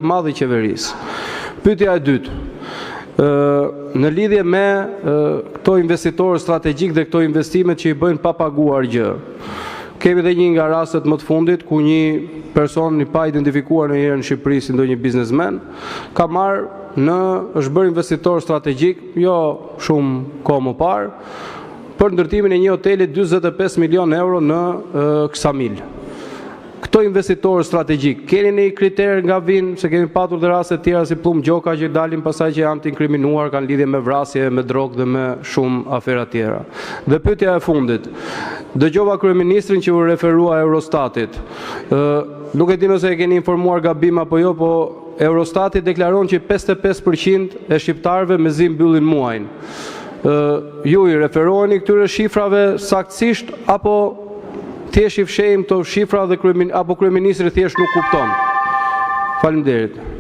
madh i qeverisë. Pyetja e dytë. Në lidhje me këto investitorë strategjik dhe këto investimet që i bëjnë pa paguar gjë. Kemi dhe një nga rastet më të fundit ku një person i pa identifikuar në Shqipëri si ndonjë biznesmen ka është bërë investitor strategjik, jo shumë kohë më parë, për ndërtimin e një hoteli 45 milion euro në Ksamil. Këto investitorë strategjik, keni një kriter nga vinë, se kemi patur dhe raste tjera si Plum Gjoka që dalin pasaj që janë të inkriminuar, kanë lidhje me vrasje, me drogë dhe me shumë afera tjera. Dhe pyetja e fundit, dëgjova kryeministrin që u referua Eurostatit. Nuk e di nëse e keni informuar gabim apo jo, po Eurostati deklaron që 55% e shqiptarëve mezi mbyllin muajin. Ju i referoheni këtyre shifrave saktësisht apo thjesht i fshehim këto shifra dhe apo kryeministri thjesht nuk kupton? Faleminderit.